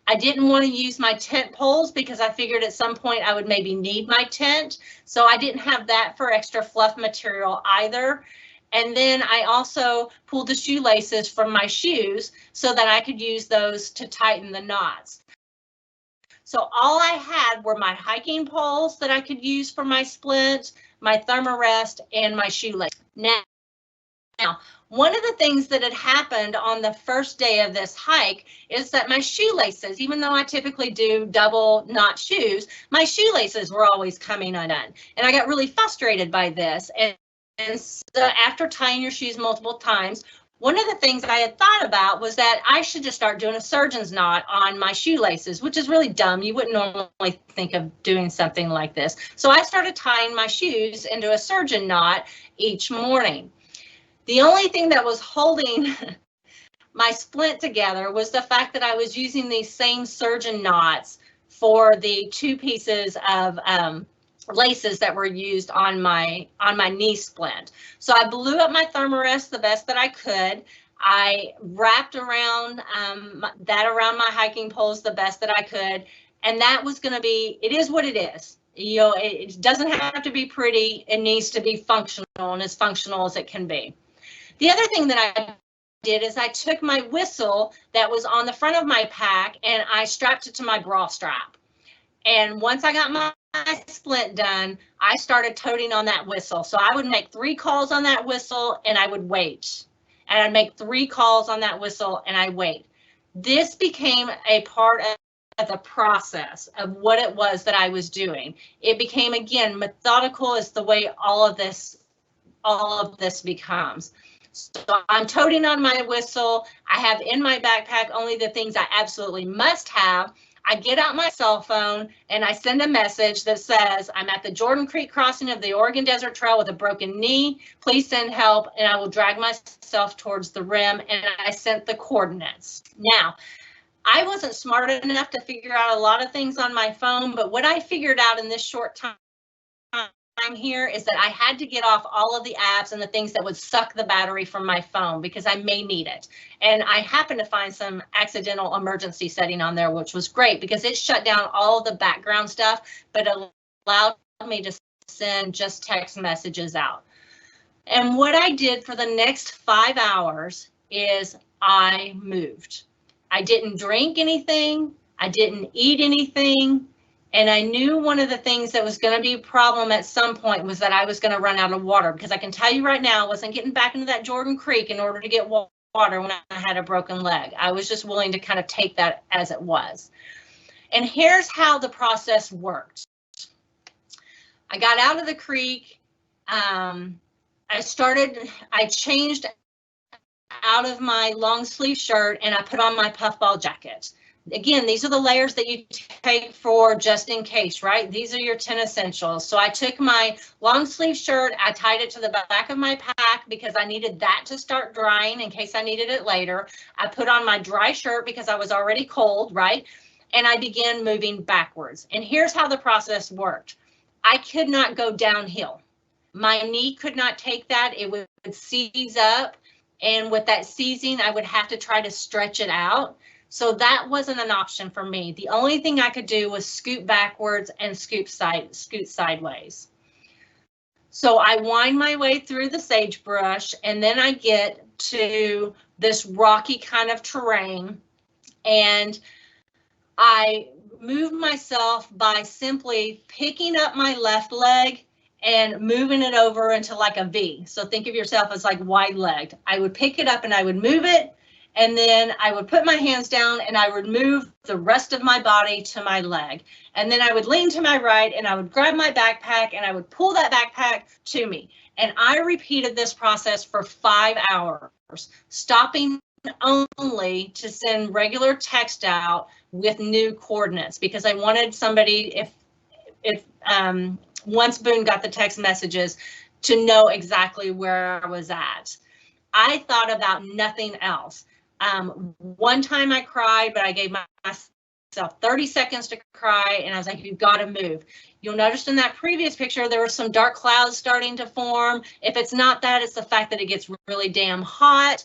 I didn't want to use my tent poles because I figured at some point I would maybe need my tent. So I didn't have that for extra fluff material either. And then I also pulled the shoelaces from my shoes so that I could use those to tighten the knots. So all I had were my hiking poles that I could use for my splint, my Thermarest, and my shoelace. Now, one of the things that had happened on the first day of this hike is that my shoelaces, even though I typically do double knot shoes, my shoelaces were always coming undone. And I got really frustrated by this. And so after tying your shoes multiple times, one of the things I had thought about was that I should just start doing a surgeon's knot on my shoelaces, which is really dumb. You wouldn't normally think of doing something like this. So I started tying my shoes into a surgeon knot each morning. The only thing that was holding my splint together was the fact that I was using these same surgeon knots for the 2 pieces of laces that were used on my knee splint. So I blew up my Thermarest the best that I could. I wrapped around that around my hiking poles the best that I could, and that was going to be, it is what it is. You know, it doesn't have to be pretty. It needs to be functional, and as functional as it can be. The other thing that I did is I took my whistle that was on the front of my pack and I strapped it to my bra strap. And once I got my splint done, I started toting on that whistle. So I would make 3 calls on that whistle and I would wait. And I'd make 3 calls on that whistle and I wait. This became a part of the process of what it was that I was doing. It became, again, methodical is the way all of this becomes. So I'm toting on my whistle. I have in my backpack only the things I absolutely must have. I get out my cell phone and I send a message that says, I'm at the Jordan Creek crossing of the Oregon Desert Trail with a broken knee. Please send help, and I will drag myself towards the rim. And I sent the coordinates. Now, I wasn't smart enough to figure out a lot of things on my phone, but what I figured out in this short time here is that I had to get off all of the apps and the things that would suck the battery from my phone because I may need it. And I happened to find some accidental emergency setting on there, which was great because it shut down all of the background stuff, but allowed me to send just text messages out. And what I did for the next 5 hours is I moved. I didn't drink anything. I didn't eat anything. And I knew one of the things that was going to be a problem at some point was that I was going to run out of water, because I can tell you right now, I wasn't getting back into that Jordan Creek in order to get water when I had a broken leg. I was just willing to kind of take that as it was. And here's how the process worked. I got out of the creek. I changed out of my long sleeve shirt and I put on my puffball jacket. Again, these are the layers that you take for just in case, right? These are your 10 essentials. So I took my long sleeve shirt, I tied it to the back of my pack because I needed that to start drying in case I needed it later. I put on my dry shirt because I was already cold, right? And I began moving backwards. And here's how the process worked. I could not go downhill. My knee could not take that. It would seize up. And with that seizing, I would have to try to stretch it out. So that wasn't an option for me. The only thing I could do was scoot backwards and scoot sideways. So I wind my way through the sagebrush, and then I get to this rocky kind of terrain, and I move myself by simply picking up my left leg and moving it over into like a V. So think of yourself as like wide-legged. I would pick it up and I would move it, and then I would put my hands down and I would move the rest of my body to my leg. And then I would lean to my right and I would grab my backpack and I would pull that backpack to me. And I repeated this process for 5 hours, stopping only to send regular text out with new coordinates, because I wanted somebody, if once Boone got the text messages, to know exactly where I was at. I thought about nothing else. One time I cried, but I gave myself 30 seconds to cry, and I was like, you've got to move. You'll notice in that previous picture, there were some dark clouds starting to form. If it's not that, it's the fact that it gets really damn hot.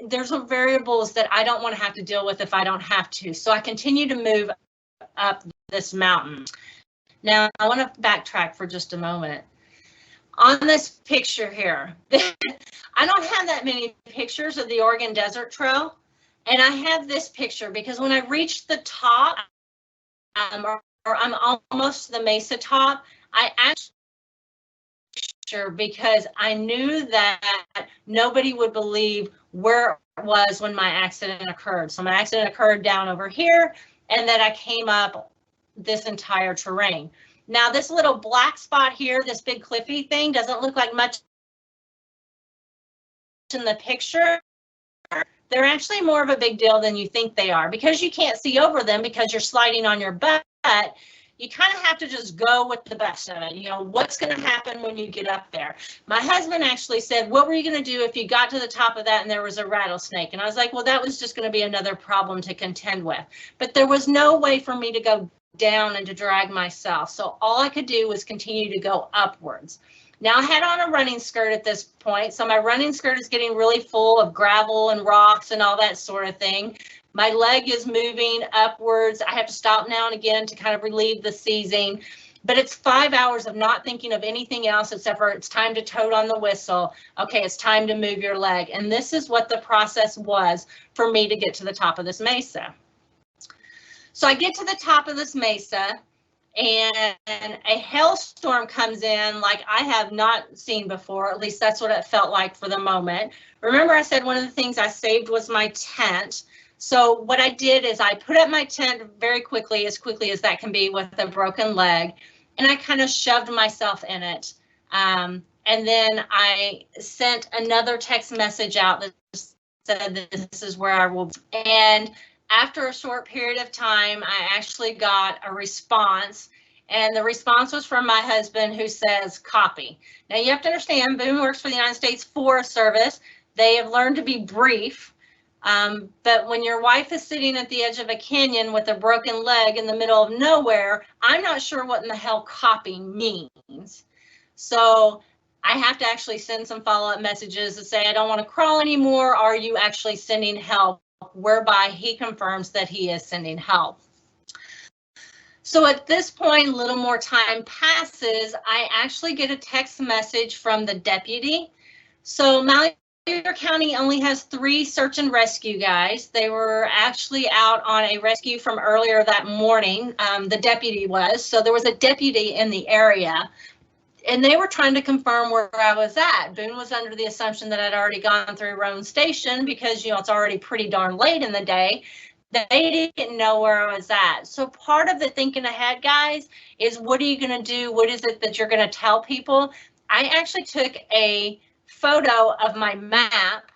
There's some variables that I don't want to have to deal with if I don't have to. So I continue to move up this mountain. Now, I want to backtrack for just a moment. On this picture here, I don't have that many pictures of the Oregon Desert Trail, and I have this picture because when I reached the top, or I'm almost to the mesa top, I actually because I knew that nobody would believe where it was when my accident occurred. So my accident occurred down over here, and then I came up this entire terrain. Now, this little black spot here, this big cliffy thing, doesn't look like much in the picture. They're actually more of a big deal than you think they are, because you can't see over them because you're sliding on your butt. You kind of have to just go with the best of it. You know, what's going to happen when you get up there? My husband actually said, what were you going to do if you got to the top of that and there was a rattlesnake? And I was like, well, that was just going to be another problem to contend with. But there was no way for me to go down and to drag myself. So all I could do was continue to go upwards. Now I had on a running skirt at this point. So my running skirt is getting really full of gravel and rocks and all that sort of thing. My leg is moving upwards. I have to stop now and again to kind of relieve the seizing, but it's 5 hours of not thinking of anything else except for it's time to tote on the whistle. Okay, it's time to move your leg. And this is what the process was for me to get to the top of this mesa. So I get to the top of this mesa and a hailstorm comes in like I have not seen before. At least that's what it felt like for the moment. Remember, I said one of the things I saved was my tent. So what I did is I put up my tent very quickly as that can be with a broken leg, and I kind of shoved myself in it. And then I sent another text message out that said this is where I will be. And after a short period of time, I actually got a response, and the response was from my husband, who says, copy. Now you have to understand, Boone works for the United States Forest Service. They have learned to be brief. But when your wife is sitting at the edge of a canyon with a broken leg in the middle of nowhere, I'm not sure what in the hell copying means. So I have to actually send some follow-up messages to say, I don't want to crawl anymore. Are you actually sending help? Whereby he confirms that he is sending help. So at this point, a little more time passes. I actually get a text message from the deputy. So Malheur County only has 3 search and rescue guys. They were actually out on a rescue from earlier that morning. The deputy was. So there was a deputy in the area. And they were trying to confirm where I was at. Boone was under the assumption that I'd already gone through Roan Station because, you know, it's already pretty darn late in the day. They didn't know where I was at. So part of the thinking ahead, guys, is what are you going to do? What is it that you're going to tell people? I actually took a photo of my map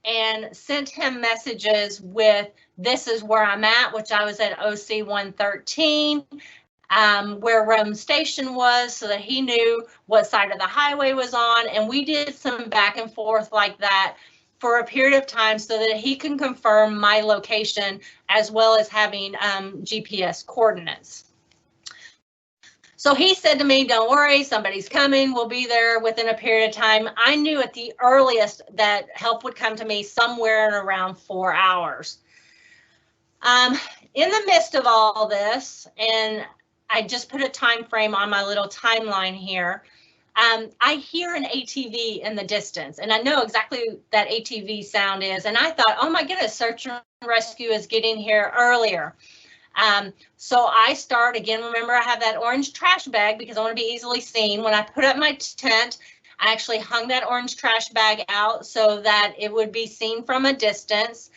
and sent him messages with, this is where I'm at, which I was at OC 113. Where Roan Station was, so that he knew what side of the highway was on. And we did some back and forth like that for a period of time so that he can confirm my location as well as having GPS coordinates. So he said to me, don't worry, somebody's coming, we'll be there within a period of time. I knew at the earliest that help would come to me somewhere in around 4 hours. In the midst of all this, and I just put a time frame on my little timeline here. I hear an ATV in the distance, and I know exactly what that ATV sound is. And I thought, oh my goodness, search and rescue is getting here earlier. So I start again. Remember, I have that orange trash bag because I want to be easily seen. When I put up my tent, I actually hung that orange trash bag out so that it would be seen from a distance.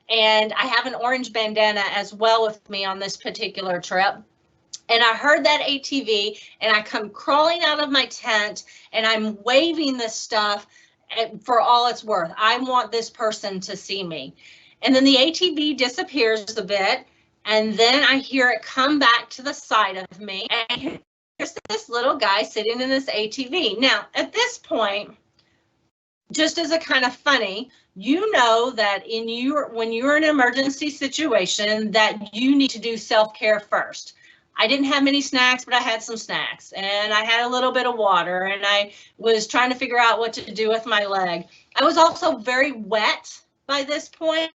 And I have an orange bandana as well with me on this particular trip. And I heard that ATV and I come crawling out of my tent and I'm waving this stuff for all it's worth. I want this person to see me. And then the ATV disappears a bit. And then I hear it come back to the side of me. And here's this little guy sitting in this ATV. Now, at this point, just as a kind of funny, you know that when you're in an emergency situation that you need to do self-care first. I didn't have many snacks, but I had some snacks and I had a little bit of water and I was trying to figure out what to do with my leg. I was also very wet by this point.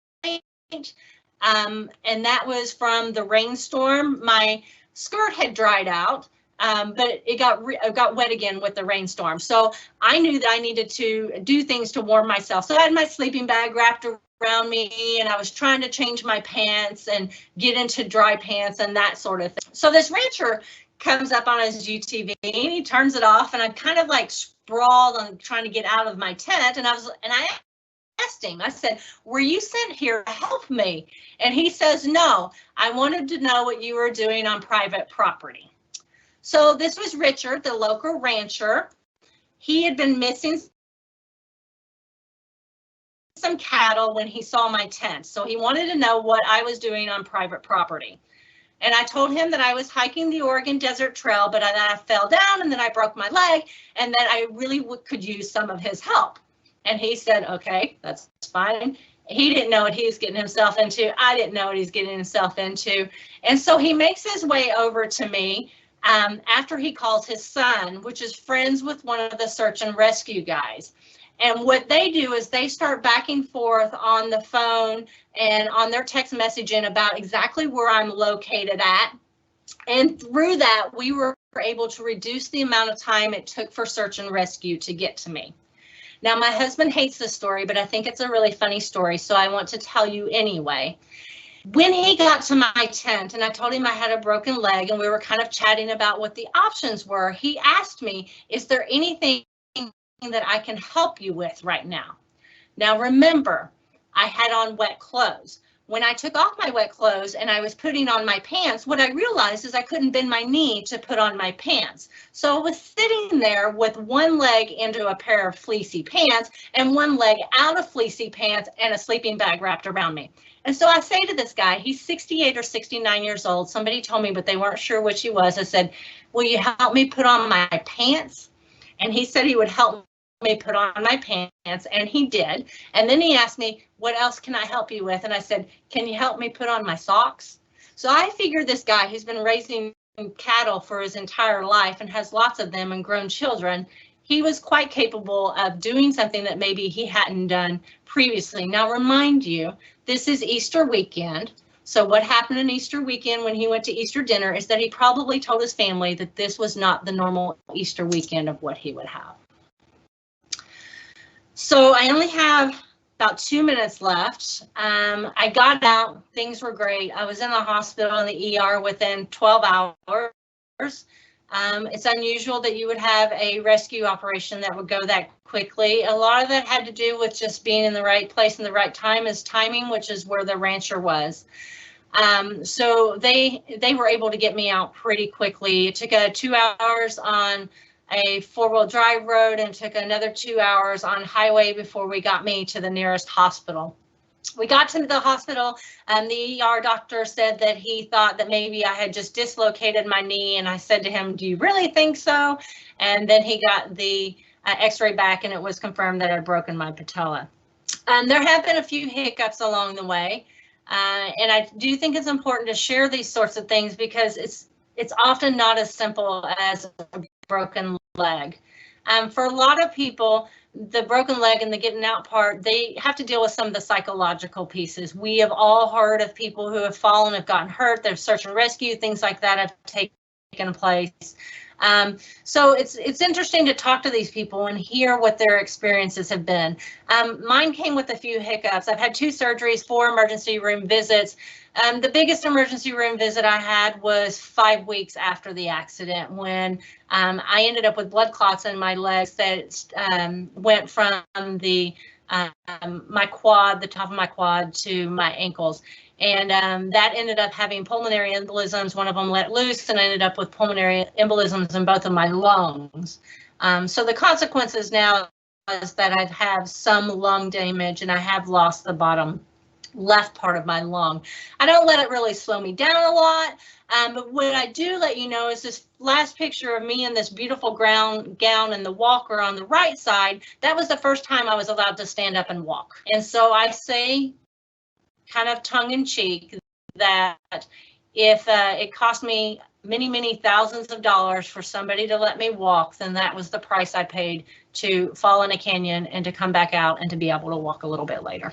And that was from the rainstorm. My skirt had dried out, but it got wet again with the rainstorm. So I knew that I needed to do things to warm myself. So I had my sleeping bag wrapped around me and I was trying to change my pants and get into dry pants and that sort of thing. So this rancher comes up on his UTV and he turns it off and I'm kind of like sprawled on trying to get out of my tent and I asked him, I said, were you sent here to help me? And he says, no, I wanted to know what you were doing on private property. So this was Richard, the local rancher. He had been missing some cattle when he saw my tent. So he wanted to know what I was doing on private property. And I told him that I was hiking the Oregon Desert Trail, but I fell down and then I broke my leg and that I really could use some of his help. And he said, okay, that's fine. He didn't know what he was getting himself into. I didn't know what he's getting himself into. And so he makes his way over to me after he calls his son, which is friends with one of the search and rescue guys. And what they do is they start back and forth on the phone and on their text messaging about exactly where I'm located at. And through that, we were able to reduce the amount of time it took for search and rescue to get to me. Now, my husband hates this story, but I think it's a really funny story, so I want to tell you anyway. When he got to my tent and I told him I had a broken leg and we were kind of chatting about what the options were, he asked me, is there anything that I can help you with right now? Now, remember, I had on wet clothes. When I took off my wet clothes and I was putting on my pants, what I realized is I couldn't bend my knee to put on my pants. So I was sitting there with one leg into a pair of fleecy pants and one leg out of fleecy pants and a sleeping bag wrapped around me. And so I say to this guy, he's 68 or 69 years old. Somebody told me, but they weren't sure which he was. I said, will you help me put on my pants? And he said he would help me put on my pants, and he did. And then he asked me, what else can I help you with? And I said, can you help me put on my socks? So I figured this guy who's been raising cattle for his entire life and has lots of them and grown children, he was quite capable of doing something that maybe he hadn't done previously. Now, remind you, this is Easter weekend. So what happened on Easter weekend when he went to Easter dinner is that he probably told his family that this was not the normal Easter weekend of what he would have. So I only have about 2 minutes left. I got out, things were great. I was in the hospital in the ER within 12 hours. It's unusual that you would have a rescue operation that would go that quickly. A lot of that had to do with just being in the right place in the right time as timing, which is where the rancher was. So they were able to get me out pretty quickly. It took 2 hours on a 4-wheel drive road and took another 2 hours on highway before we got me to the nearest hospital. We got to the hospital and the ER doctor said that he thought that maybe I had just dislocated my knee, and I said to him, do you really think so? And then he got the x-ray back and it was confirmed that I'd broken my patella. There have been a few hiccups along the way, and I do think it's important to share these sorts of things because it's often not as simple as a broken leg. For a lot of people, the broken leg and the getting out part, they have to deal with some of the psychological pieces. We have all heard of people who have fallen, have gotten hurt, there's search and rescue, things like that have taken place. So it's interesting to talk to these people and hear what their experiences have been. Mine came with a few hiccups. I've had 2 surgeries, 4 emergency room visits. The biggest emergency room visit I had was 5 weeks after the accident when I ended up with blood clots in my legs that went from my quad, the top of my quad, to my ankles. And that ended up having pulmonary embolisms. One of them let loose and I ended up with pulmonary embolisms in both of my lungs. So the consequences now is that I have some lung damage and I have lost the bottom left part of my lung. I don't let it really slow me down a lot, but what I do let you know is this last picture of me in this beautiful gown and the walker on the right side. That was the first time I was allowed to stand up and walk. And so I say, kind of tongue-in-cheek, that if it cost me many thousands of dollars for somebody to let me walk, then that was the price I paid to fall in a canyon and to come back out and to be able to walk a little bit later.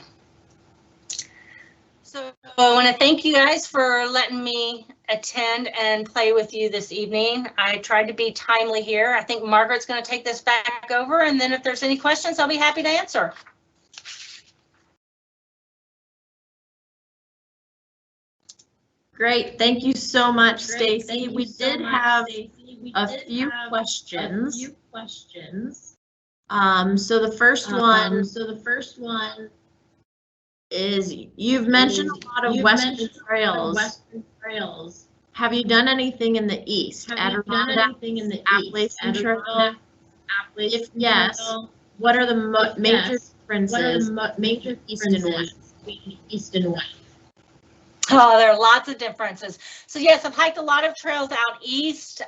So I want to thank you guys for letting me attend and play with you this evening. I tried to be timely here. I think Margaret's going to take this back over, and then if there's any questions, I'll be happy to answer. Great, thank you so much, Stacy. We did have a few questions. So the first one is, you've mentioned a lot of Western trails. Have you done anything in the East? Adirondack, Appalachian Trail? If yes, what are the major differences between East and West? Oh, there are lots of differences. So yes, I've hiked a lot of trails out east.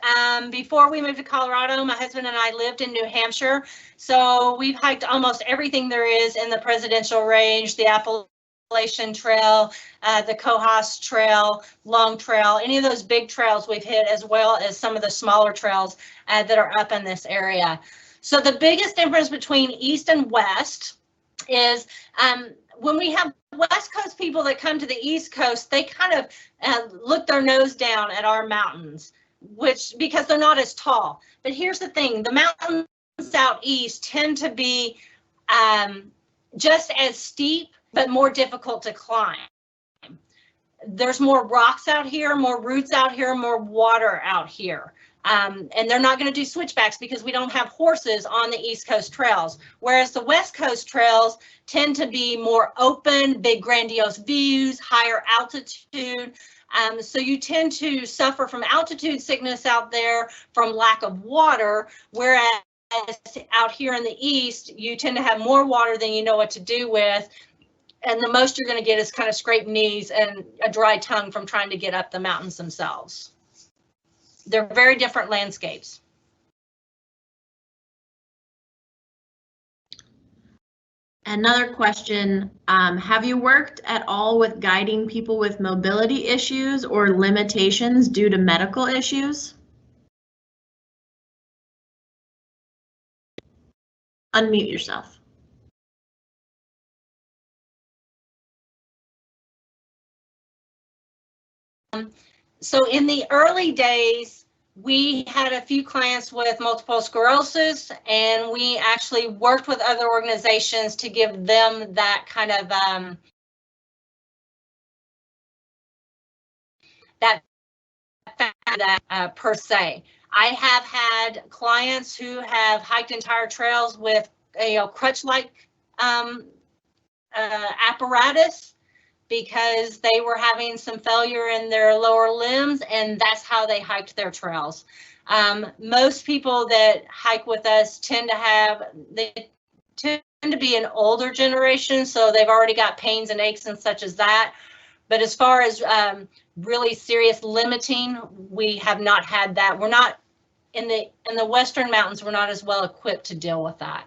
Before we moved to Colorado, my husband and I lived in New Hampshire. So we've hiked almost everything there is in the Presidential Range, the Appalachian Trail, the Cohos Trail, Long Trail, any of those big trails we've hit, as well as some of the smaller trails that are up in this area. So the biggest difference between East and West is when we have West Coast people that come to the East Coast, they kind of look their nose down at our mountains, because they're not as tall. But here's the thing, the mountains out east tend to be just as steep, but more difficult to climb. There's more rocks out here, more roots out here, more water out here. And they're not going to do switchbacks because we don't have horses on the East Coast trails, whereas the West Coast trails tend to be more open, big grandiose views, higher altitude. So you tend to suffer from altitude sickness out there from lack of water, whereas out here in the East, you tend to have more water than you know what to do with. And the most you're going to get is kind of scraped knees and a dry tongue from trying to get up the mountains themselves. They're very different landscapes. Another question, have you worked at all with guiding people with mobility issues or limitations due to medical issues? Unmute yourself. So in the early days, we had a few clients with multiple sclerosis, and we actually worked with other organizations to give them that kind of per se. I have had clients who have hiked entire trails with crutch-like apparatus because they were having some failure in their lower limbs, and that's how they hiked their trails. Most people that hike with us tend to be an older generation, so they've already got pains and aches and such as that. But as far as really serious limiting, we have not had that. We're not in the Western mountains, we're not as well equipped to deal with that.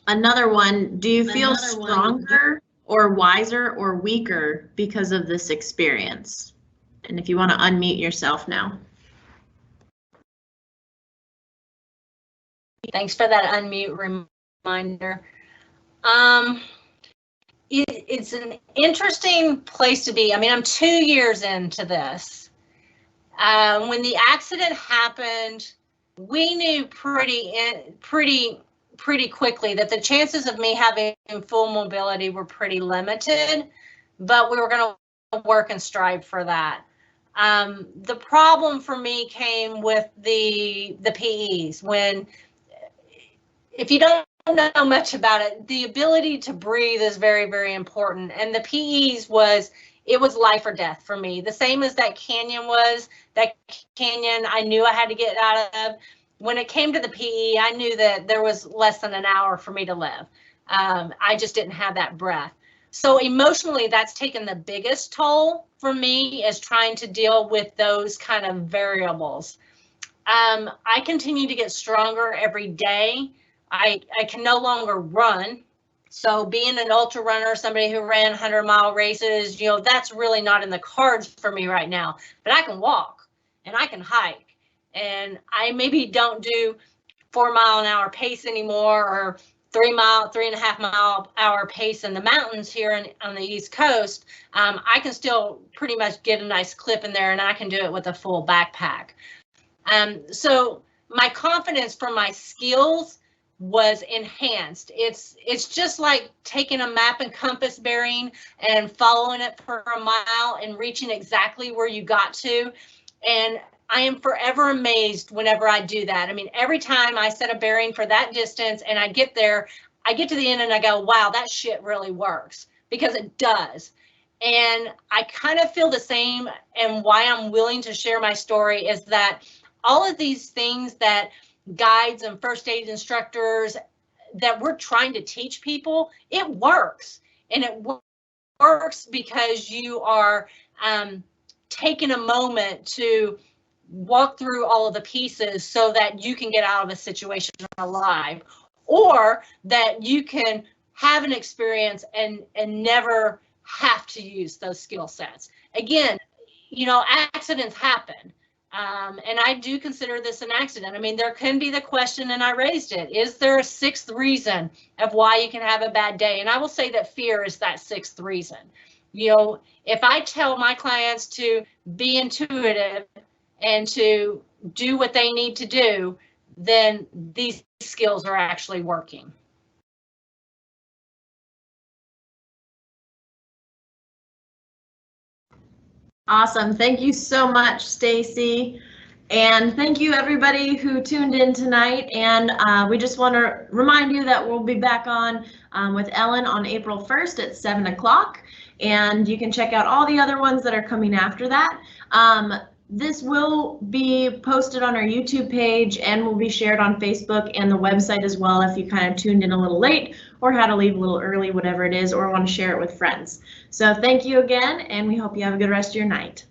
Another one, do you feel stronger or wiser or weaker because of this experience? And if you want to unmute yourself now. Thanks for that unmute reminder. It's an interesting place to be. I mean, I'm 2 years into this. When the accident happened, we knew pretty quickly that the chances of me having full mobility were pretty limited, but we were going to work and strive for that. The problem for me came with the PEs. If you don't know much about it, the ability to breathe is very, very important. And the PEs was life or death for me. The same as that canyon was. That canyon I knew I had to get out of. When it came to the PE, I knew that there was less than an hour for me to live. I just didn't have that breath. So emotionally, that's taken the biggest toll for me, is trying to deal with those kind of variables. I continue to get stronger every day. I can no longer run. So being an ultra runner, somebody who ran 100-mile races, that's really not in the cards for me right now. But I can walk and I can hike. And I maybe don't do 4-mile-an-hour pace anymore, or 3.5-mile-hour pace in the mountains here on the East Coast. I can still pretty much get a nice clip in there, and I can do it with a full backpack. So my confidence from my skills was enhanced. It's just like taking a map and compass bearing and following it for a mile and reaching exactly where you got to. And I am forever amazed whenever I do that. I mean, every time I set a bearing for that distance and I get there, I get to the end and I go, wow, that shit really works, because it does. And I kind of feel the same. And why I'm willing to share my story is that all of these things that guides and first aid instructors that we're trying to teach people, it works. And it works because you are taking a moment to walk through all of the pieces so that you can get out of a situation alive, or that you can have an experience and never have to use those skill sets. Again, accidents happen. And I do consider this an accident. I mean, there can be the question, and I raised it, is there a sixth reason of why you can have a bad day? And I will say that fear is that sixth reason. If I tell my clients to be intuitive and to do what they need to do, then these skills are actually working. Awesome. Thank you so much, Stacy. And thank you everybody who tuned in tonight. And we just want to remind you that we'll be back on with Ellen on April 1st at 7 o'clock. And you can check out all the other ones that are coming after that. This will be posted on our YouTube page and will be shared on Facebook and the website as well if you kind of tuned in a little late or had to leave a little early, whatever it is, or want to share it with friends. So thank you again, and we hope you have a good rest of your night.